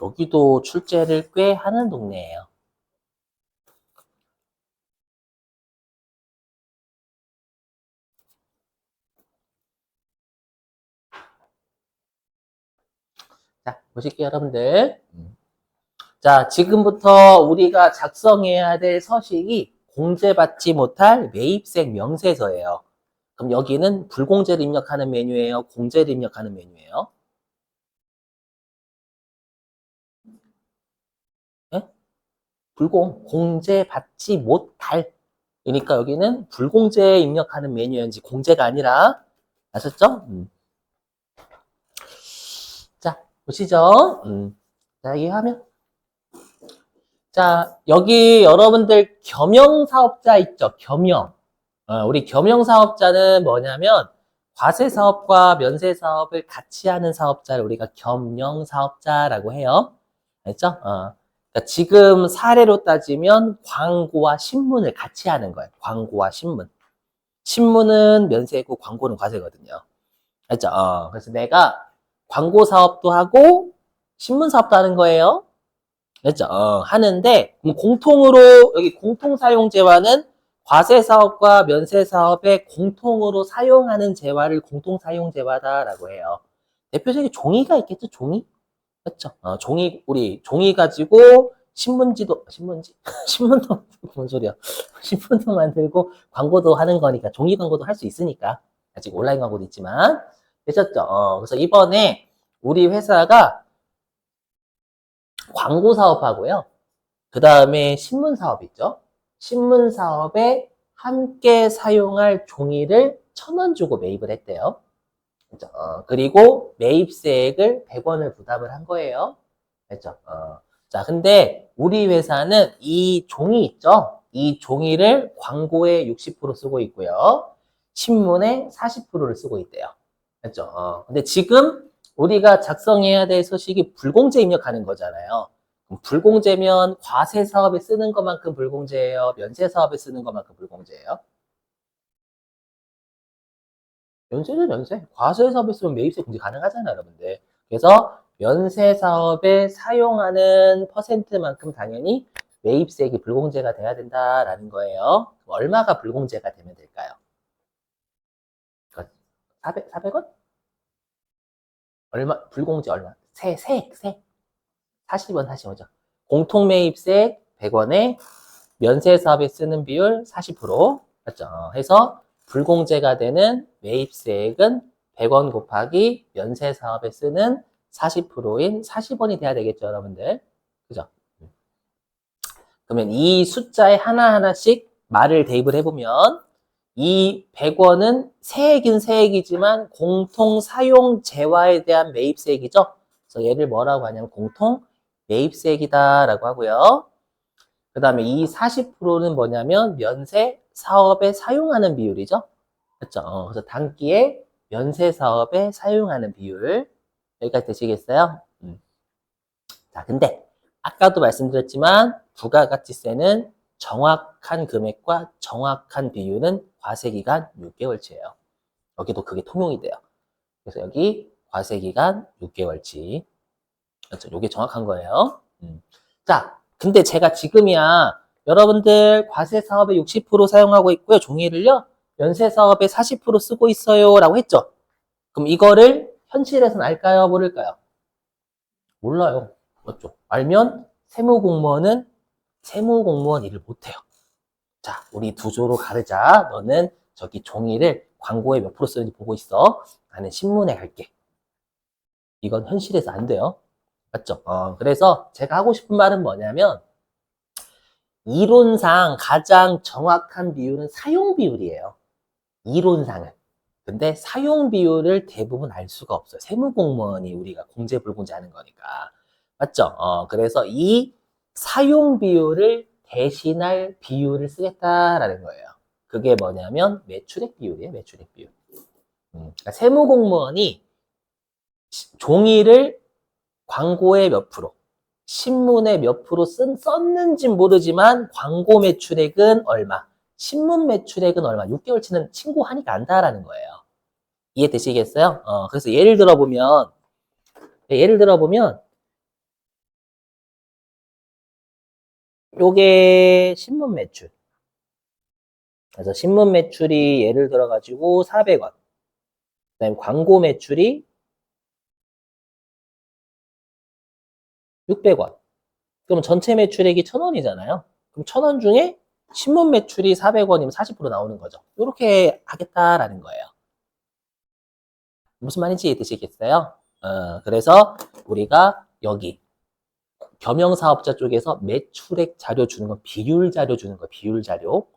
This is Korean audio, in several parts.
여기도 출제를 꽤 하는 동네예요. 자, 보실게요, 여러분들. 자, 지금부터 우리가 작성해야 될 서식이 공제받지 못할 매입색 명세서예요. 그럼 여기는 불공제를 입력하는 메뉴예요? 공제를 입력하는 메뉴예요? 예? 공제받지 못할. 그러니까 여기는 불공제 입력하는 메뉴였는지 공제가 아니라, 아셨죠? 자, 보시죠. 자, 이해하면. 자, 여기 여러분들 겸용사업자 있죠? 겸용. 우리 겸용사업자는 뭐냐면 과세사업과 면세사업을 같이 하는 사업자를 우리가 겸용사업자라고 해요. 알죠? 그러니까 지금 사례로 따지면 광고와 신문을 같이 하는 거예요. 광고와 신문. 신문은 면세고 광고는 과세거든요. 알죠? 그래서 내가 광고 사업도 하고 신문 사업도 하는 거예요. 알죠? 하는데 공통으로 여기 공통사용재화는 과세사업과 면세사업에 공통으로 사용하는 재화를 공통사용재화다라고 해요. 대표적인 종이가 있겠죠? 종이? 그렇죠? 우리 종이 가지고 신문지? 신문도, 뭔 소리야. 신문도 만들고 광고도 하는 거니까, 종이 광고도 할 수 있으니까. 아직 온라인 광고도 있지만. 되셨죠? 그래서 이번에 우리 회사가 광고 사업하고요. 그 다음에 신문 사업 있죠? 신문 사업에 함께 사용할 종이를 1,000원 주고 매입을 했대요. 그렇죠? 그리고 매입세액을 100원을 부담을 한 거예요. 그렇죠? 자, 근데 우리 회사는 이 종이 있죠? 이 종이를 광고에 60% 쓰고 있고요. 신문에 40%를 쓰고 있대요. 그렇죠? 근데 지금 우리가 작성해야 될 서식이 불공제 입력하는 거잖아요. 불공제면 과세 사업에 쓰는 것만큼 불공제예요? 면세 사업에 쓰는 것만큼 불공제예요? 면세죠, 면세. 과세 사업에 쓰면 매입세 공제 가능하잖아요, 여러분들. 그래서 면세 사업에 사용하는 퍼센트만큼 당연히 매입세액이 불공제가 돼야 된다라는 거예요. 얼마가 불공제가 되면 될까요? 400원? 불공제 얼마? 세액. 40원, 40원이죠. 공통매입세 100원에 면세사업에 쓰는 비율 40%. 맞죠? 해서 불공제가 되는 매입세액은 100원 곱하기 면세사업에 쓰는 40%인 40원이 돼야 되겠죠, 여러분들. 그죠? 그러면 이 숫자에 하나하나씩 말을 대입을 해보면 이 100원은 세액인 세액이지만 공통 사용 재화에 대한 매입세액이죠. 그래서 얘를 뭐라고 하냐면 공통 매입세액이다라고 하고요. 그 다음에 이 40%는 뭐냐면 면세 사업에 사용하는 비율이죠. 그렇죠? 그래서 단기에 면세 사업에 사용하는 비율. 여기까지 되시겠어요? 자, 근데 아까도 말씀드렸지만 부가가치세는 정확한 금액과 정확한 비율은 과세기간 6개월치예요. 여기도 그게 통용이 돼요. 그래서 여기 과세기간 6개월치. 그렇죠? 이게 정확한 거예요. 자, 근데 제가 지금이야 여러분들 과세 사업에 60% 사용하고 있고요. 종이를요. 면세 사업에 40% 쓰고 있어요. 라고 했죠. 그럼 이거를 현실에서는 알까요? 모를까요? 몰라요. 맞죠? 알면 세무공무원 일을 못해요. 자, 우리 두 조로 가르자. 너는 저기 종이를 광고에 몇 프로 쓰는지 보고 있어. 나는 신문에 갈게. 이건 현실에서 안 돼요. 맞죠? 그래서 제가 하고 싶은 말은 뭐냐면 이론상 가장 정확한 비율은 사용 비율이에요. 이론상은. 근데 사용 비율을 대부분 알 수가 없어요. 세무공무원이 우리가 공제 불공제 하는 거니까. 맞죠? 그래서 이 사용 비율을 대신할 비율을 쓰겠다라는 거예요. 그게 뭐냐면 매출액 비율이에요. 매출액 비율. 그러니까 세무공무원이 종이를 광고에 몇 프로, 신문에 몇 프로 썼는지 모르지만 광고 매출액은 얼마, 신문 매출액은 얼마, 6개월치는 신고하니까 안다라는 거예요. 이해되시겠어요? 그래서 예를 들어보면 요게 신문 매출. 그래서 신문 매출이 예를 들어가지고 400원. 그다음에 광고 매출이 600원. 그럼 전체 매출액이 1,000원이잖아요. 그럼 1,000원 중에 신문 매출이 400원이면 40% 나오는 거죠. 이렇게 하겠다라는 거예요. 무슨 말인지 이해되시겠어요? 그래서 우리가 여기 겸용사업자 쪽에서 매출액 자료 주는 거, 비율 자료 주는 거, 비율 자료.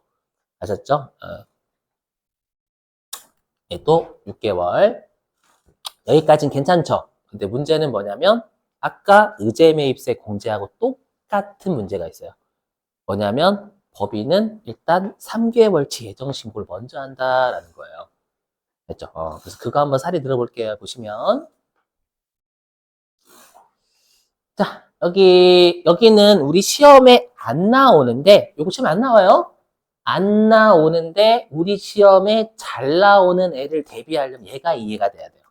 아셨죠? 또 6개월. 여기까지는 괜찮죠? 근데 문제는 뭐냐면 아까 의제 매입세 공제하고 똑같은 문제가 있어요. 뭐냐면 법인은 일단 3개월치 예정 신고를 먼저 한다라는 거예요. 됐죠? 그래서 그거 한번 사례 들어볼게요. 보시면 자, 여기는 우리 시험에 안 나오는데, 요거 시험에 안 나와요? 안 나오는데, 우리 시험에 잘 나오는 애를 대비하려면 얘가 이해가 돼야 돼요.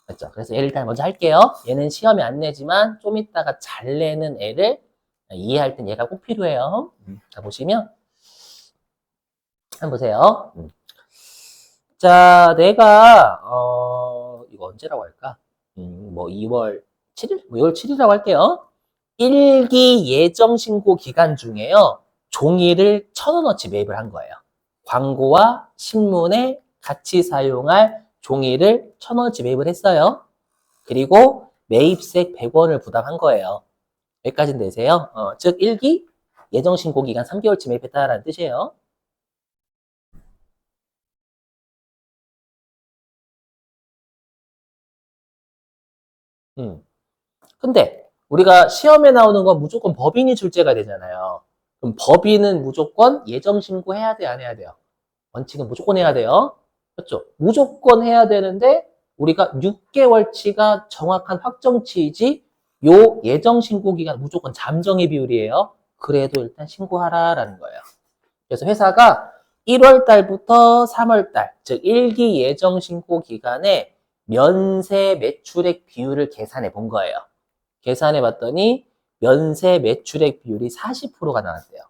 그렇죠? 그래서 얘를 일단 먼저 할게요. 얘는 시험에 안 내지만, 좀 이따가 잘 내는 애를 이해할 땐 얘가 꼭 필요해요. 자, 보시면, 한번 보세요. 자, 내가, 이거 언제라고 할까? 뭐 2월 7일? 뭐 2월 7일이라고 할게요. 1기 예정 신고 기간 중에요. 종이를 1,000원어치 매입을 한 거예요. 광고와 신문에 같이 사용할 종이를 1,000원어치 매입을 했어요. 그리고 매입세 100원을 부담한 거예요. 여기까지는 되세요? 즉 1기 예정 신고 기간 3개월치 매입했다라는 뜻이에요. 근데 우리가 시험에 나오는 건 무조건 법인이 출제가 되잖아요. 그럼 법인은 무조건 예정 신고해야 돼, 안 해야 돼요? 원칙은 무조건 해야 돼요. 그렇죠? 무조건 해야 되는데 우리가 6개월치가 정확한 확정치이지 요 예정 신고 기간 무조건 잠정의 비율이에요. 그래도 일단 신고하라라는 거예요. 그래서 회사가 1월 달부터 3월 달, 즉 1기 예정 신고 기간에 면세 매출액 비율을 계산해 본 거예요. 계산해 봤더니 면세 매출액 비율이 40%가 나왔대요.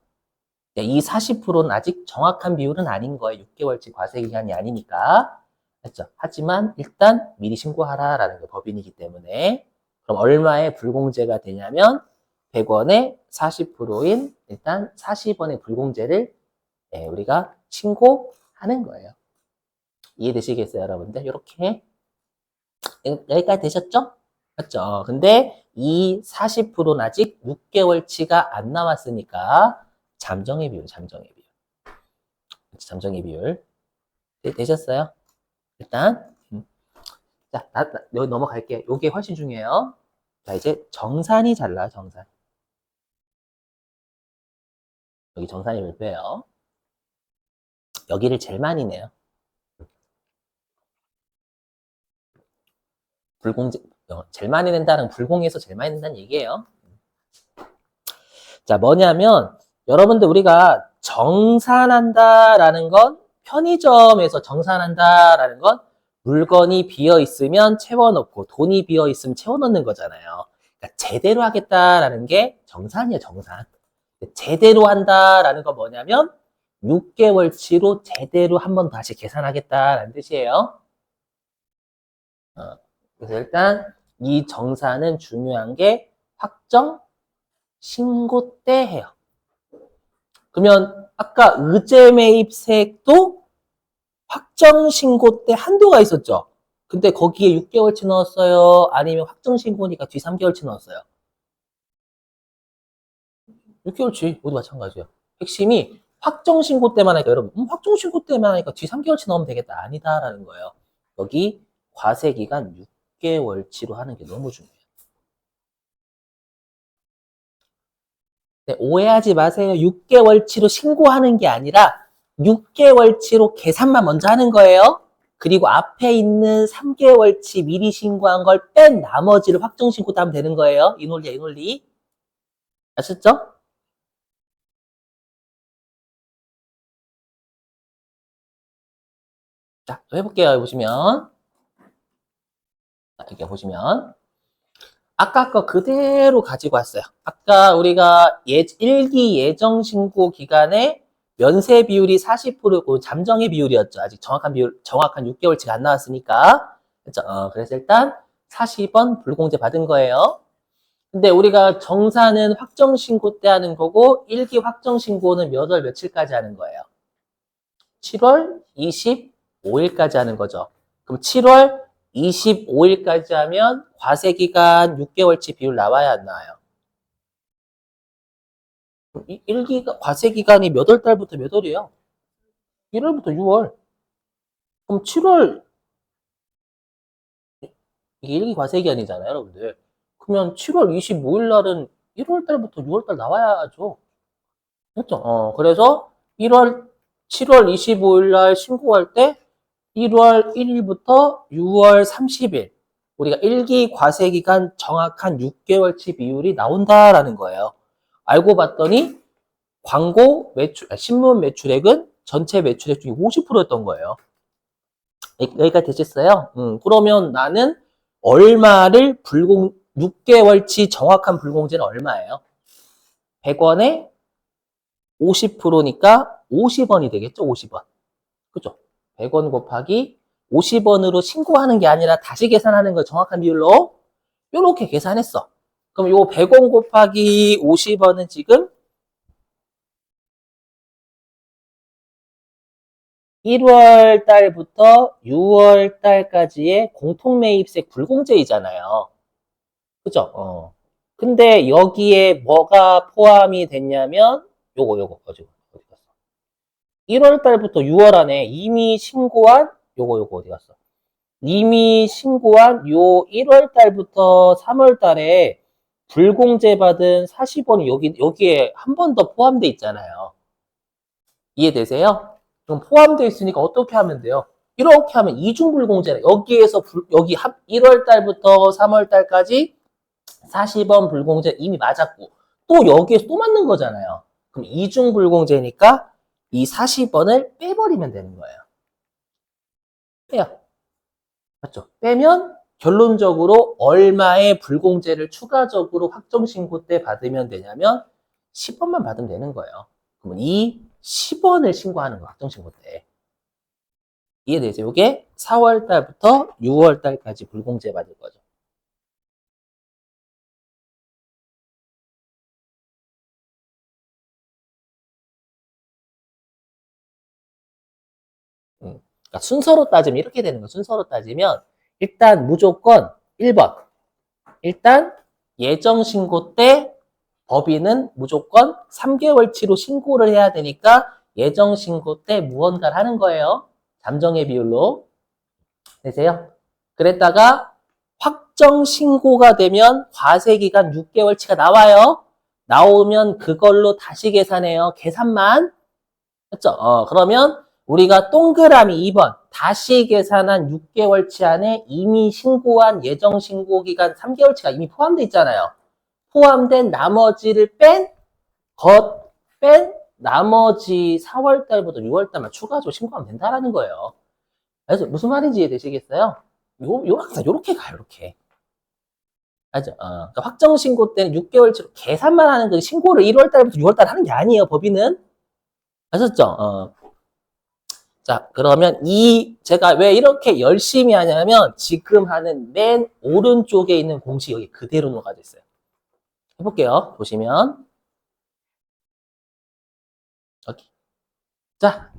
이 40%는 아직 정확한 비율은 아닌 거예요. 6개월치 과세 기간이 아니니까. 그렇죠? 하지만 일단 미리 신고하라라는 게 법인이기 때문에 그럼 얼마의 불공제가 되냐면 100원에 40%인 일단 40원의 불공제를 우리가 신고하는 거예요. 이해되시겠어요, 여러분들? 이렇게 여기까지 되셨죠? 맞죠? 근데 이 40%는 아직 6개월치가 안 남았으니까 잠정의 비율, 잠정의 비율. 잠정의 비율. 되셨어요? 일단. 자, 여기 넘어갈게. 요게 훨씬 중요해요. 자, 이제 정산이 잘 나요, 정산. 여기 정산이 발표해요. 여기를 제일 많이 내요. 불공제, 제일 많이 낸다는 불공에서 제일 많이 낸다는 얘기예요. 자, 뭐냐면, 여러분들 우리가 정산한다라는 건 편의점에서 정산한다라는 건 물건이 비어 있으면 채워넣고 돈이 비어 있으면 채워넣는 거잖아요. 그러니까 제대로 하겠다라는 게 정산이에요, 정산. 제대로 한다라는 건 뭐냐면 6개월치로 제대로 한 번 다시 계산하겠다라는 뜻이에요. 그래서 일단 이 정산은 중요한 게 확정 신고 때 해요. 그러면 아까 의제 매입세액도 확정 신고 때 한도가 있었죠. 근데 거기에 6개월치 넣었어요? 아니면 확정 신고니까 뒤 3개월치 넣었어요? 6개월치 모두 마찬가지예요. 핵심이 확정 신고 때만 하니까 여러분 확정 신고 때만 하니까 뒤 3개월치 넣으면 되겠다. 아니다라는 거예요. 여기 과세 기간 6개월치로 하는 게 너무 중요해요. 네, 오해하지 마세요. 6개월치로 신고하는 게 아니라 6개월치로 계산만 먼저 하는 거예요. 그리고 앞에 있는 3개월치 미리 신고한 걸 뺀 나머지를 확정 신고 하면 되는 거예요. 이 논리야, 이 논리. 아셨죠? 자, 또 해볼게요. 여기 보시면. 자, 이렇게 보시면. 아까 거 그대로 가지고 왔어요. 아까 우리가 1기 예정 신고 기간에 면세 비율이 40%고 잠정의 비율이었죠. 아직 정확한 비율, 정확한 6개월치가 안 나왔으니까. 그렇죠? 그래서 일단 40원 불공제 받은 거예요. 근데 우리가 정산은 확정 신고 때 하는 거고 1기 확정 신고는 몇 월 며칠까지 하는 거예요. 7월 25일까지 하는 거죠. 그럼 7월 25일까지 하면 과세기간 6개월치 비율 나와야 안 나와요? 1기가 과세기간이 몇 월 달부터 몇 월이에요? 1월부터 6월. 그럼 7월 이게 1기 과세기간이잖아요, 여러분들. 그러면 7월 25일 날은 1월 달부터 6월 달 나와야죠. 그렇죠? 그래서 7월 25일 날 신고할 때 1월 1일부터 6월 30일 우리가 1기 과세기간 정확한 6개월치 비율이 나온다라는 거예요. 알고 봤더니 광고 매출, 신문 매출액은 전체 매출액 중에 50%였던 거예요. 여기까지 되셨어요? 그러면 나는 얼마를 6개월치 정확한 불공제는 얼마예요? 100원에 50%니까 50원이 되겠죠? 50원. 그죠? 100원 곱하기 50원으로 신고하는 게 아니라 다시 계산하는 거 정확한 비율로 이렇게 계산했어. 그럼 요 100원 곱하기 50원은 지금 1월 달부터 6월 달까지의 공통매입세 불공제이잖아요. 그죠? 근데 여기에 뭐가 포함이 됐냐면 요거 어디 갔어? 1월 달부터 6월 안에 이미 신고한 요거 어디 갔어? 이미 신고한 요 1월 달부터 3월 달에 불공제 받은 40원이 여기에 한 번 더 포함돼 있잖아요. 이해되세요? 그럼 포함되어 있으니까 어떻게 하면 돼요? 이렇게 하면 이중불공제라. 여기에서 여기 1월 달부터 3월 달까지 40원 불공제 이미 맞았고 또 여기에서 또 맞는 거잖아요. 그럼 이중불공제니까 이 40원을 빼버리면 되는 거예요. 빼요. 맞죠? 빼면 결론적으로 얼마의 불공제를 추가적으로 확정신고 때 받으면 되냐면 10원만 받으면 되는 거예요. 그러면 이 10원을 신고하는 거 확정신고 때. 이해되세요? 이게 4월 달부터 6월 달까지 불공제 받을 거죠. 그러니까 순서로 따지면 이렇게 되는 거예요. 순서로 따지면 일단 무조건 1번. 일단 예정 신고 때 법인은 무조건 3개월치로 신고를 해야 되니까 예정 신고 때 무언가를 하는 거예요. 잠정의 비율로. 되세요? 그랬다가 확정 신고가 되면 과세기간 6개월치가 나와요. 나오면 그걸로 다시 계산해요. 계산만. 그렇죠? 그러면 우리가 동그라미 2번 다시 계산한 6개월치 안에 이미 신고한 예정 신고 기간 3개월치가 이미 포함되어 있잖아요. 포함된 나머지를 뺀 나머지 4월 달부터 6월 달만 추가적으로 신고하면 된다라는 거예요. 그래서 무슨 말인지 이해되시겠어요? 항상 요렇게 가요, 요렇게. 알죠? 그러니까 확정 신고 때는 6개월치로 계산만 하는 거 신고를 1월 달부터 6월 달 하는 게 아니에요, 법인은. 아셨죠? 자, 그러면 제가 왜 이렇게 열심히 하냐면 지금 하는 맨 오른쪽에 있는 공식 여기 그대로 녹아져 있어요. 해볼게요. 보시면. 여기. 자,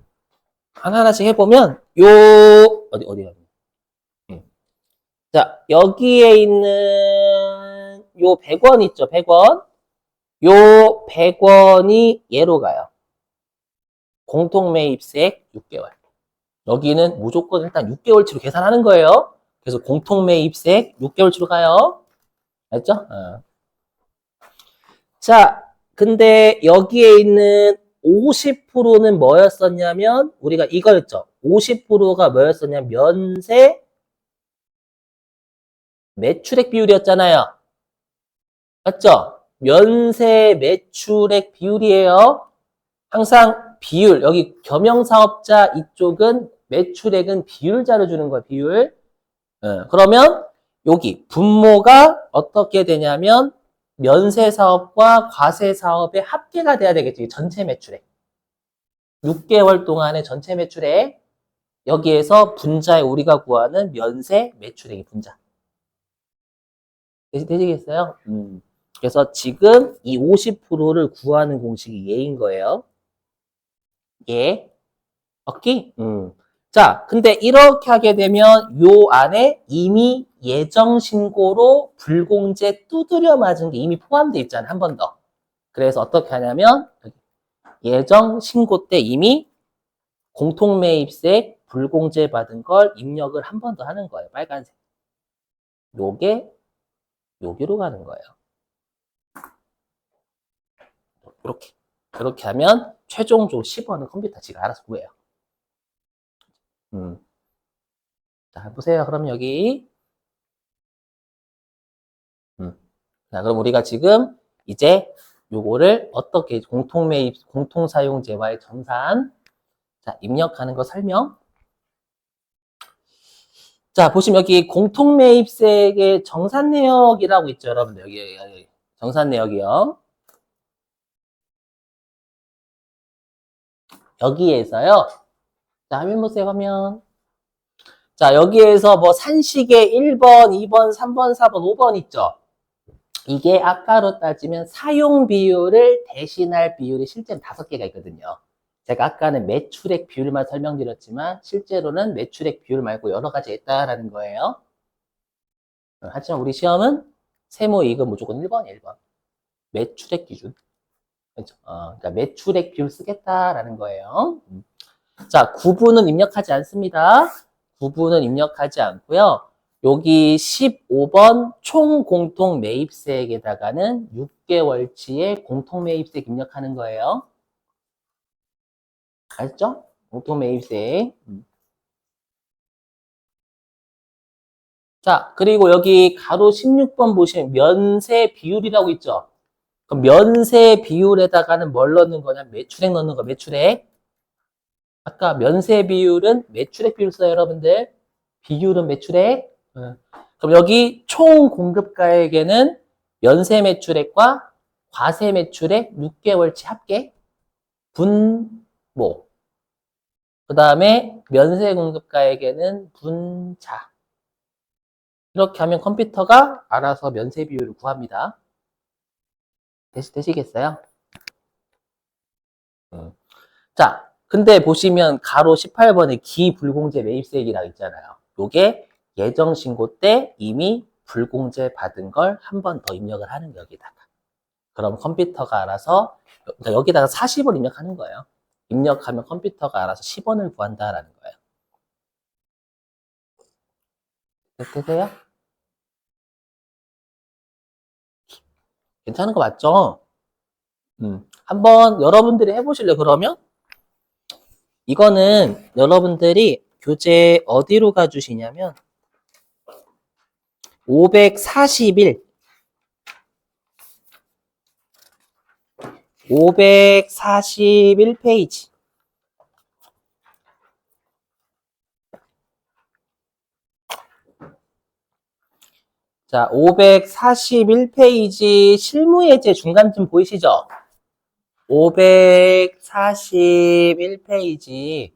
하나하나씩 해보면, 어디야? 자, 여기에 있는 요 100원 있죠? 100원. 요 100원이 얘로 가요. 공통매입세액 6개월. 여기는 무조건 일단 6개월치로 계산하는 거예요. 그래서 공통매입세액 6개월치로 가요. 알죠? 자, 근데 여기에 있는 50%는 뭐였었냐면 우리가 이거였죠. 50%가 뭐였었냐면 면세 매출액 비율이었잖아요. 맞죠? 면세 매출액 비율이에요. 항상 비율, 여기 겸용사업자 이쪽은 매출액은 비율자로 주는 거예요, 비율. 그러면 여기 분모가 어떻게 되냐면 면세 사업과 과세 사업의 합계가 돼야 되겠지. 전체 매출액. 6개월 동안의 전체 매출액. 여기에서 분자에 우리가 구하는 면세 매출액이 분자. 되시겠어요? 그래서 지금 이 50%를 구하는 공식이 얘인 거예요. 예. 오케이? 자, 근데 이렇게 하게 되면 요 안에 이미 예정 신고로 불공제 두드려 맞은 게 이미 포함되어 있잖아. 한 번 더. 그래서 어떻게 하냐면 예정 신고 때 이미 공통매입세 불공제 받은 걸 입력을 한 번 더 하는 거예요. 빨간색. 요게 여기로 가는 거예요. 이렇게. 그렇게 하면 최종적으로 10원은 컴퓨터 지가 알아서 구해요. 자, 보세요. 그럼 여기. 자, 그럼 우리가 지금 이제 요거를 어떻게 공통매입, 공통사용재와의 정산. 자, 입력하는 거 설명. 자, 보시면 여기 공통매입세의 정산 내역이라고 있죠, 여러분들. 여기 정산 내역이요. 여기에서요. 자, 화면 보세요, 화면. 자, 여기에서 뭐 산식의 1번, 2번, 3번, 4번, 5번 있죠? 이게 아까로 따지면 사용 비율을 대신할 비율이 실제로 5개가 있거든요. 제가 아까는 매출액 비율만 설명드렸지만 실제로는 매출액 비율 말고 여러 가지 있다라는 거예요. 하지만 우리 시험은 세모이익은 무조건 1번, 1번. 매출액 기준. 그렇죠? 그러니까 매출액 비율 쓰겠다라는 거예요. 자, 구분은 입력하지 않습니다. 구분은 입력하지 않고요. 여기 15번 총 공통 매입세액에다가는 6개월치의 공통 매입세액 입력하는 거예요. 알죠? 공통 매입세액. 자, 그리고 여기 가로 16번 보시면 면세 비율이라고 있죠? 그럼 면세 비율에다가는 뭘 넣는 거냐? 매출액 넣는 거, 매출액. 아까 면세 비율은 매출액 비율 써요, 여러분들. 비율은 매출액. 그럼 여기 총 공급가액에는 면세 매출액과 과세 매출액 6개월치 합계 분모. 그 다음에 면세 공급가액에는 분자. 이렇게 하면 컴퓨터가 알아서 면세 비율을 구합니다. 되시겠어요? 자, 근데 보시면 가로 18번에 기불공제 매입세액이라고 있잖아요. 요게 예정 신고 때 이미 불공제 받은 걸 한 번 더 입력을 하는 여기다가. 그럼 컴퓨터가 알아서 그러니까 여기다가 40을 입력하는 거예요. 입력하면 컴퓨터가 알아서 10원을 구한다라는 거예요. 되세요? 괜찮은 거 맞죠? 한번 여러분들이 해보실래요, 그러면? 이거는 여러분들이 교재 어디로 가주시냐면 541 541페이지. 자, 541페이지 실무예제 중간쯤 보이시죠? 541페이지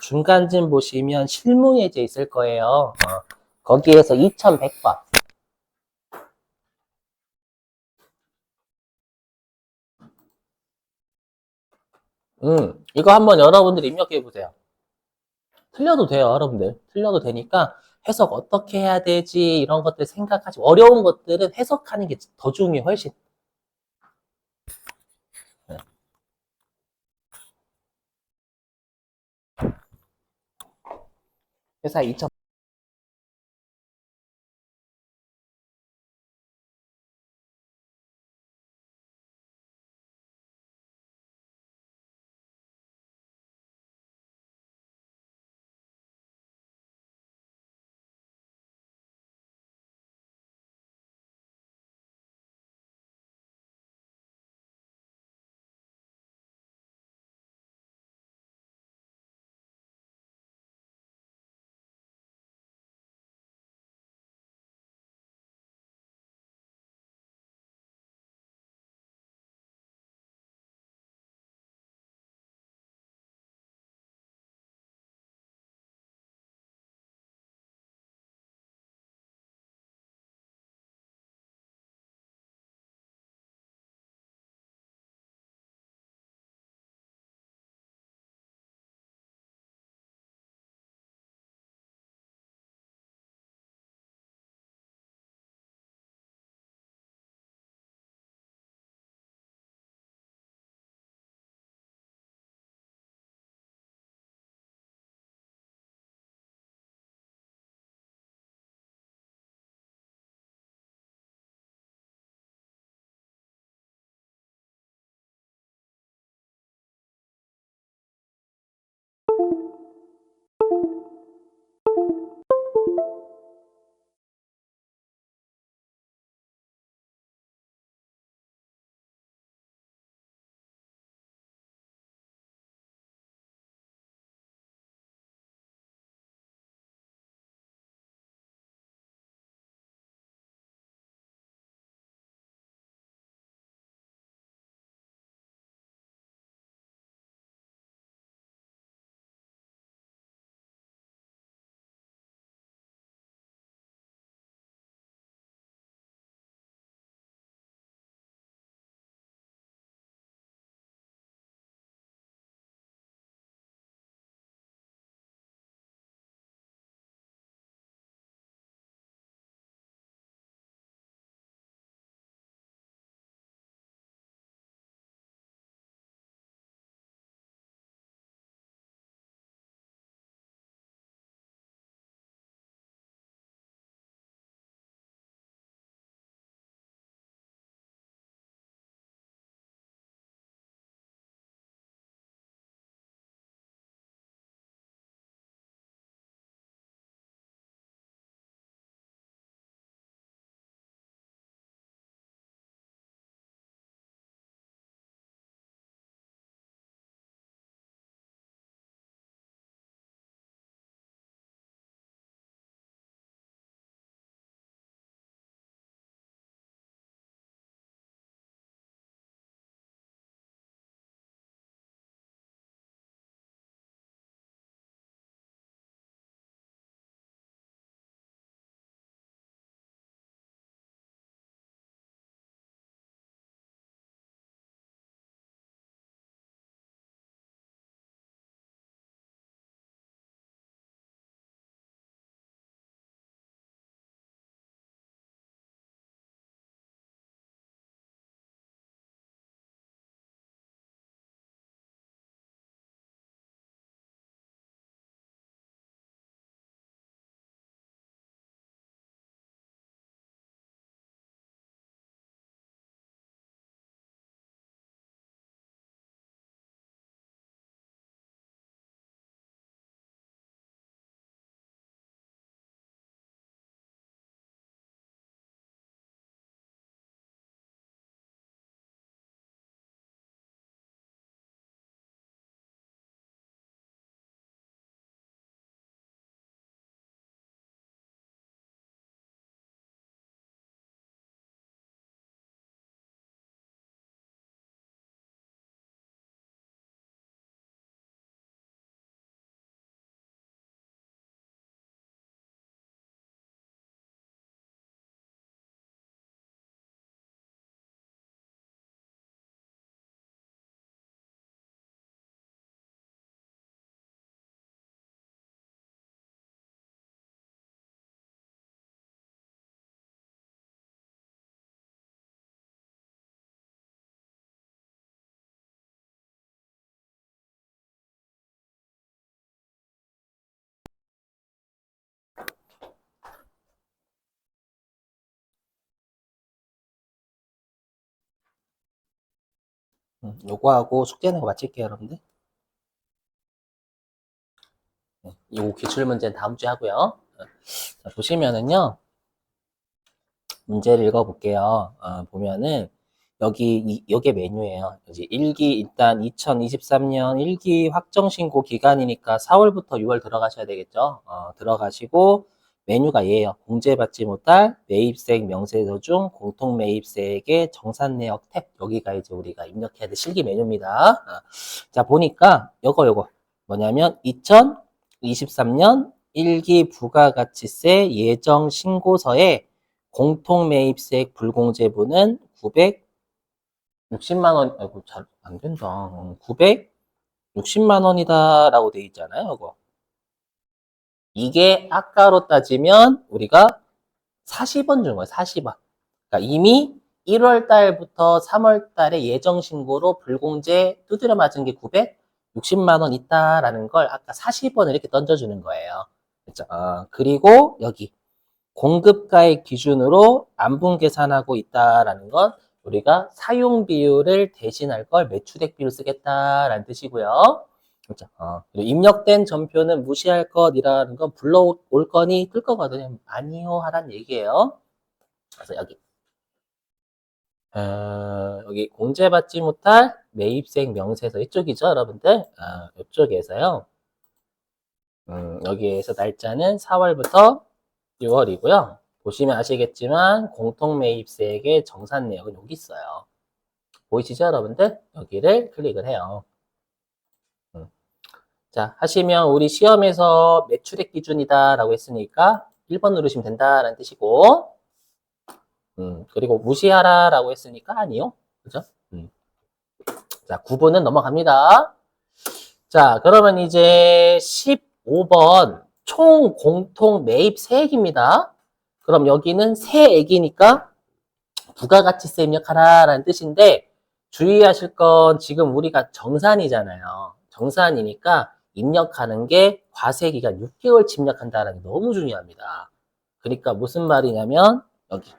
중간쯤 보시면 실무예제 있을 거예요. 거기에서 2100번. 이거 한번 여러분들 입력해 보세요. 틀려도 돼요, 여러분들. 틀려도 되니까 해석 어떻게 해야 되지 이런 것들 생각하시고 어려운 것들은 해석하는 게 더 중요해, 훨씬. 회사 2천 요거하고 숙제하는 거 마칠게요, 여러분들. 요 기출 문제는 다음 주에 하고요. 자, 보시면은요, 문제를 읽어볼게요. 보면은, 요게 메뉴예요. 이제 1기, 일단 2023년 1기 확정신고 기간이니까 4월부터 6월 들어가셔야 되겠죠? 들어가시고, 메뉴가 얘예요. 공제받지 못할 매입세액 명세서 중 공통 매입세액의 정산 내역 탭. 여기가 이제 우리가 입력해야 될 실기 메뉴입니다. 자, 보니까, 요거. 뭐냐면, 2023년 1기 부가가치세 예정 신고서에 공통매입세액 불공제분은 960만 원, 아이고, 잘 안 된다. 960만 원이다라고 돼 있잖아요, 이거. 이게 아까로 따지면 우리가 40원 준 거예요, 40원. 그러니까 이미 1월 달부터 3월 달에 예정 신고로 불공제 두드려 맞은 게 960만 원 있다라는 걸 아까 40원을 이렇게 던져주는 거예요. 그렇죠? 그리고 여기 공급가액 기준으로 안분 계산하고 있다라는 건 우리가 사용 비율을 대신할 걸 매출액 비율 쓰겠다라는 뜻이고요. 그렇죠? 그리고 입력된 전표는 무시할 것이라는 건 불러올 거니 뜰 거거든요. 아니요 하란 얘기예요. 그래서 여기 공제받지 못할 매입세액 명세서 이쪽이죠, 여러분들. 이쪽에서요. 여기에서 날짜는 4월부터 6월이고요. 보시면 아시겠지만 공통매입세액의 정산 내역은 여기 있어요. 보이시죠, 여러분들? 여기를 클릭을 해요. 자, 하시면 우리 시험에서 매출액 기준이다라고 했으니까 1번 누르시면 된다라는 뜻이고, 그리고 무시하라라고 했으니까 아니요. 그죠? 자, 9번은 넘어갑니다. 자, 그러면 이제 15번 총 공통 매입 세액입니다. 그럼 여기는 세액이니까 부가가치세 입력하라라는 뜻인데 주의하실 건 지금 우리가 정산이잖아요. 정산이니까 입력하는 게 과세기간 6개월 입력한다는 게 너무 중요합니다. 그러니까 무슨 말이냐면 여기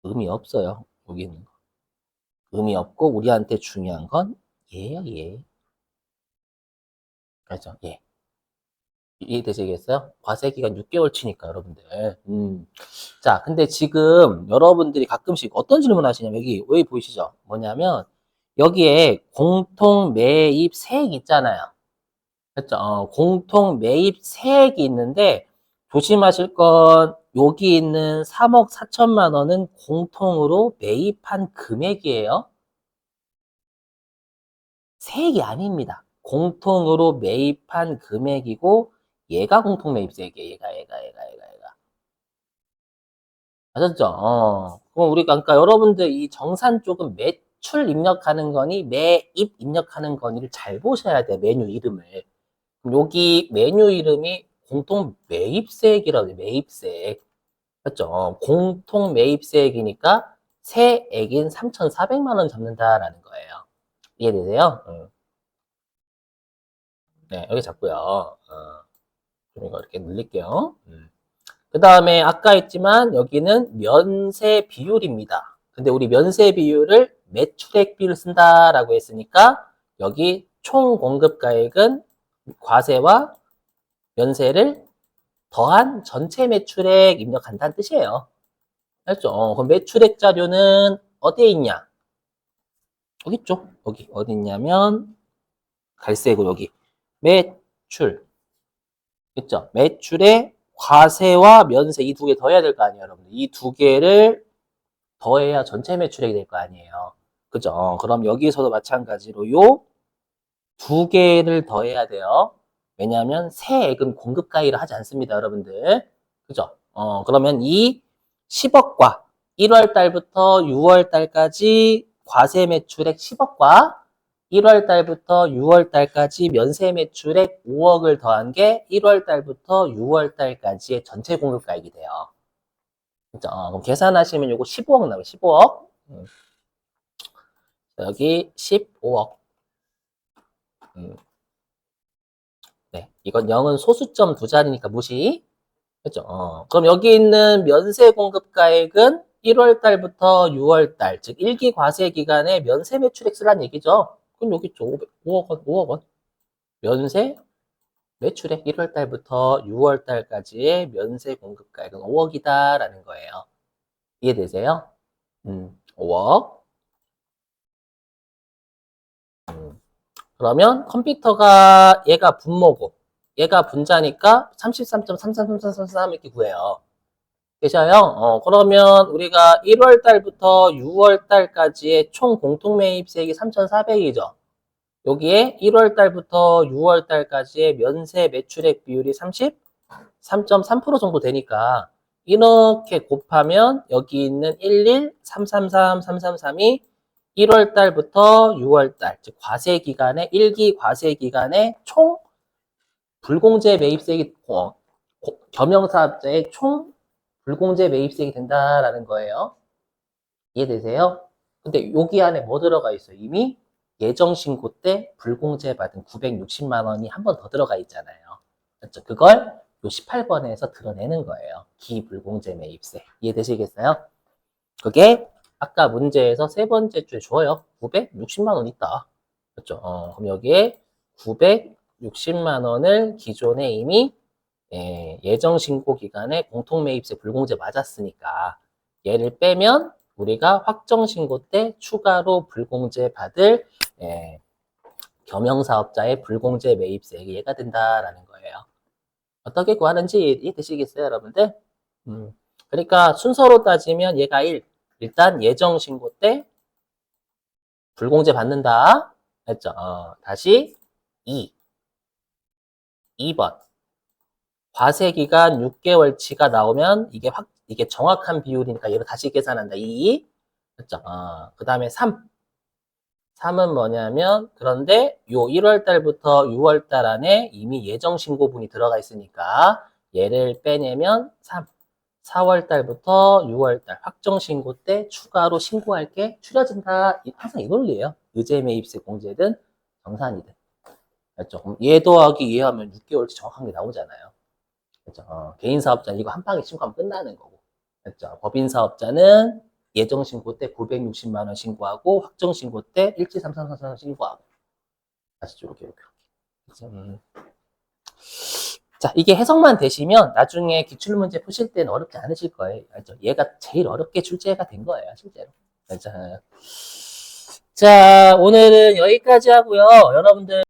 의미 없어요. 여기는 의미 없고 우리한테 중요한 건 얘예요, 얘. 그렇죠? 예. 이해되시겠어요? 과세기간 6개월 치니까 여러분들. 자, 근데 지금 여러분들이 가끔씩 어떤 질문 하시냐면 여기 보이시죠? 뭐냐면 여기에 공통 매입 세액 있잖아요. 그렇죠? 공통 매입 세액이 있는데 조심하실 건 여기 있는 3억 4천만 원은 공통으로 매입한 금액이에요. 세액이 아닙니다. 공통으로 매입한 금액이고 얘가 공통 매입세액이에요. 얘가. 아셨죠? 그럼 우리가 그러니까 여러분들 이 정산 쪽은 매출 입력하는 거니 매입 입력하는 거니를 잘 보셔야 돼. 메뉴 이름을. 그럼 여기 메뉴 이름이 공통 매입세액이라고 해. 매입세액. 맞죠? 공통 매입세액이니까 세액인 3,400만 원 잡는다라는 거예요. 이해되세요? 네, 여기 잡고요. 좀 이거 이렇게 늘릴게요. 그 다음에 아까 했지만 여기는 면세 비율입니다. 근데 우리 면세 비율을 매출액 비율을 쓴다라고 했으니까 여기 총 공급가액은 과세와 면세를 더한 전체 매출액 입력한다는 뜻이에요. 알죠? 그럼 매출액 자료는 어디에 있냐? 여기 있죠? 여기 어디 있냐면 갈색으로 여기 매출 있죠? 매출에 과세와 면세 이 두 개 더해야 될 거 아니에요, 여러분들. 이 두 개를 더해야 전체 매출액이 될 거 아니에요. 그죠? 그럼 여기서도 마찬가지로 요 두 개를 더해야 돼요. 왜냐하면 세액은 공급가액을 하지 않습니다, 여러분들. 그죠? 그러면 이 10억과 1월 달부터 6월 달까지 과세 매출액 10억과 1월 달부터 6월 달까지 면세 매출액 5억을 더한 게 1월 달부터 6월 달까지의 전체 공급가액이 돼요. 그죠? 그럼 계산하시면 요거 15억 나와요. 15억. 여기 15억. 네. 이건 0은 소수점 두 자리니까 무시. 그죠? 그럼 여기 있는 면세 공급 가액은 1월 달부터 6월 달, 즉 1기 과세 기간에 면세 매출 액수란 얘기죠. 그럼 여기 있죠. 5억 원, 5억 원. 면세 매출액 1월 달부터 6월 달까지의 면세 공급 가액은 5억이다라는 거예요. 이해되세요? 5억. 그러면 컴퓨터가 얘가 분모고 얘가 분자니까 33.333333 이렇게 구해요. 계셔요? 그러면 우리가 1월 달부터 6월 달까지의 총 공통 매입세액이 3,400이죠. 여기에 1월 달부터 6월 달까지의 면세 매출액 비율이 33.3% 정도 되니까 이렇게 곱하면 여기 있는 1133333이 1월 달부터 6월 달, 즉 과세 기간에 1기 과세 기간에 총 불공제 매입세액이 겸용사업자의 총 불공제 매입세액이 된다라는 거예요. 이해되세요? 근데 여기 안에 뭐 들어가 있어요? 이미 예정신고 때 불공제 받은 960만 원이 한 번 더 들어가 있잖아요. 그렇죠? 그걸 요 18번에서 드러내는 거예요. 기불공제 매입세. 이해되시겠어요? 그게 아까 문제에서 세 번째 줄에 줘요. 960만 원 있다. 그렇죠? 그럼 여기에 960만 원을 기존에 이미 예정신고 기간에 공통매입세 불공제 맞았으니까 얘를 빼면 우리가 확정신고 때 추가로 불공제 받을 겸용사업자의 불공제 매입세액이 얘가 된다라는 거예요. 어떻게 구하는지 이해되시겠어요, 여러분들? 그러니까 순서로 따지면 얘가 1. 일단 예정신고 때 불공제 받는다. 했죠? 다시 2. 2번. 과세기간 6개월치가 나오면 이게 정확한 비율이니까 얘를 다시 계산한다. 2. 그렇죠? 그 다음에 3. 3은 뭐냐면 그런데 요 1월 달부터 6월 달 안에 이미 예정 신고분이 들어가 있으니까 얘를 빼내면 3. 4월 달부터 6월 달 확정 신고 때 추가로 신고할 게 추려진다. 항상 이 논리예요. 의제 매입세 공제든 정산이든. 그렇죠? 그럼 얘 더하기 얘 하면 6개월치 정확한 게 나오잖아요. 그렇죠? 개인 사업자는 이거 한 방에 신고하면 끝나는 거고. 그렇죠? 법인 사업자는 예정 신고 때 960만 원 신고하고 확정 신고 때 173333 신고하고. 다시 이렇게. 그렇죠? 자, 이게 해석만 되시면 나중에 기출문제 푸실 때는 어렵지 않으실 거예요. 알죠? 얘가 제일 어렵게 출제가 된 거예요, 실제로. 그렇죠? 자, 오늘은 여기까지 하고요. 여러분들